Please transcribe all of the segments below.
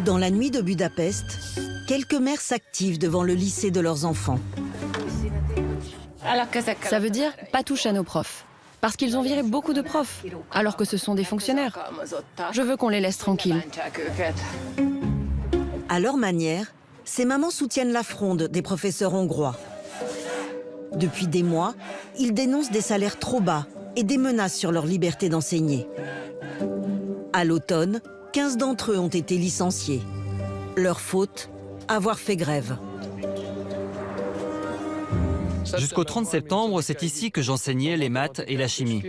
Dans la nuit de Budapest, quelques mères s'activent devant le lycée de leurs enfants. Ça veut dire pas touche à nos profs. Parce qu'ils ont viré beaucoup de profs, alors que ce sont des fonctionnaires. Je veux qu'on les laisse tranquilles. À leur manière, ces mamans soutiennent la fronde des professeurs hongrois. Depuis des mois, ils dénoncent des salaires trop bas et des menaces sur leur liberté d'enseigner. À l'automne, 15 d'entre eux ont été licenciés. Leur faute, avoir fait grève. Jusqu'au 30 septembre, c'est ici que j'enseignais les maths et la chimie.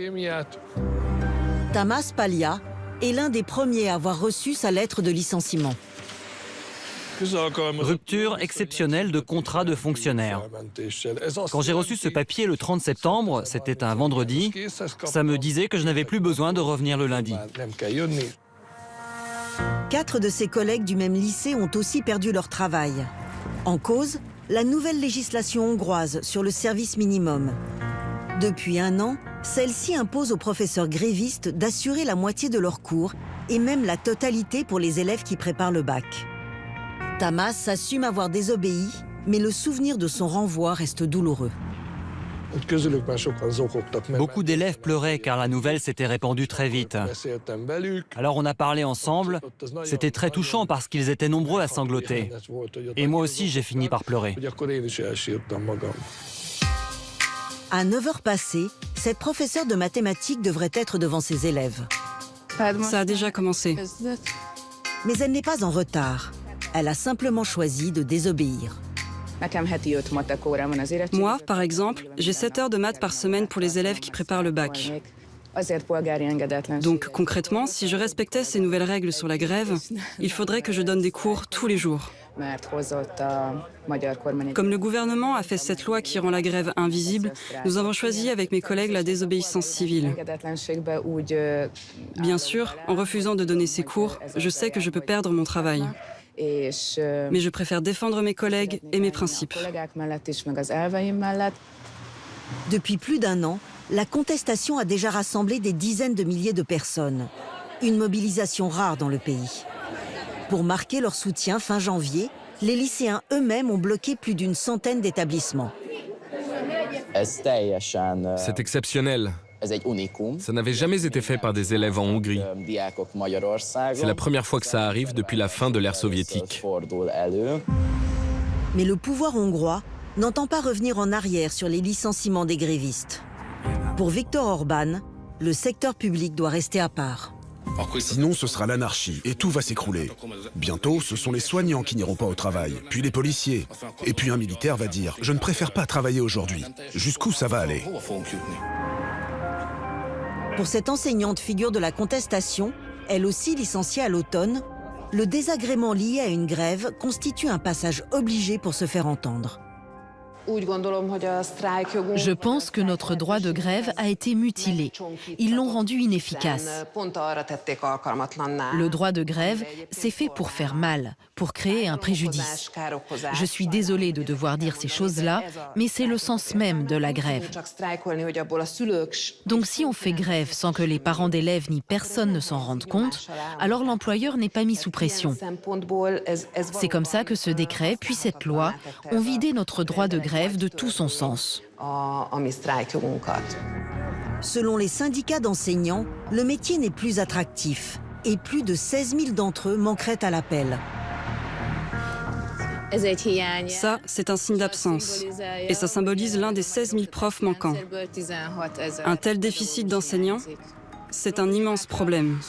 Tamas Palia est l'un des premiers à avoir reçu sa lettre de licenciement. Rupture exceptionnelle de contrat de fonctionnaire. Quand j'ai reçu ce papier le 30 septembre, c'était un vendredi, ça me disait que je n'avais plus besoin de revenir le lundi. 4 de ses collègues du même lycée ont aussi perdu leur travail. En cause, la nouvelle législation hongroise sur le service minimum. Depuis 1 an, celle-ci impose aux professeurs grévistes d'assurer la moitié de leurs cours et même la totalité pour les élèves qui préparent le bac. Tamas s'assume avoir désobéi, mais le souvenir de son renvoi reste douloureux. Beaucoup d'élèves pleuraient car la nouvelle s'était répandue très vite. Alors on a parlé ensemble, c'était très touchant parce qu'ils étaient nombreux à sangloter. Et moi aussi j'ai fini par pleurer. À 9 heures passées, cette professeure de mathématiques devrait être devant ses élèves. Ça a déjà commencé. Mais elle n'est pas en retard. Elle a simplement choisi de désobéir. Moi, par exemple, j'ai 7 heures de maths par semaine pour les élèves qui préparent le bac. Donc concrètement, si je respectais ces nouvelles règles sur la grève, il faudrait que je donne des cours tous les jours. Comme le gouvernement a fait cette loi qui rend la grève invisible, nous avons choisi avec mes collègues la désobéissance civile. Bien sûr, en refusant de donner ces cours, je sais que je peux perdre mon travail. Mais je préfère défendre mes collègues et mes principes. Depuis plus d'1 an, la contestation a déjà rassemblé des dizaines de milliers de personnes. Une mobilisation rare dans le pays. Pour marquer leur soutien fin janvier, les lycéens eux-mêmes ont bloqué plus d'une centaine d'établissements. C'est exceptionnel. Ça n'avait jamais été fait par des élèves en Hongrie. C'est la première fois que ça arrive depuis la fin de l'ère soviétique. Mais le pouvoir hongrois n'entend pas revenir en arrière sur les licenciements des grévistes. Pour Viktor Orban, le secteur public doit rester à part. Sinon, ce sera l'anarchie et tout va s'écrouler. Bientôt, ce sont les soignants qui n'iront pas au travail, puis les policiers. Et puis un militaire va dire « Je ne préfère pas travailler aujourd'hui ». Jusqu'où ça va aller? Pour cette enseignante figure de la contestation, elle aussi licenciée à l'automne, le désagrément lié à une grève constitue un passage obligé pour se faire entendre. Je pense que notre droit de grève a été mutilé. Ils l'ont rendu inefficace. Le droit de grève, c'est fait pour faire mal, pour créer un préjudice. Je suis désolée de devoir dire ces choses-là, mais c'est le sens même de la grève. Donc si on fait grève sans que les parents d'élèves ni personne ne s'en rendent compte, alors l'employeur n'est pas mis sous pression. C'est comme ça que ce décret, puis cette loi, ont vidé notre droit de grève de tout son sens. Selon les syndicats d'enseignants, le métier n'est plus attractif et plus de 16 000 d'entre eux manqueraient à l'appel. Ça, c'est un signe d'absence. Et ça symbolise l'un des 16 000 profs manquants. Un tel déficit d'enseignants, c'est un immense problème.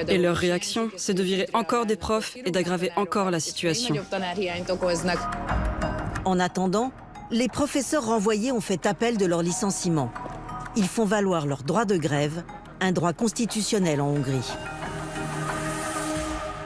Et leur réaction, c'est de virer encore des profs et d'aggraver encore la situation. En attendant, les professeurs renvoyés ont fait appel de leur licenciement. Ils font valoir leur droit de grève, un droit constitutionnel en Hongrie.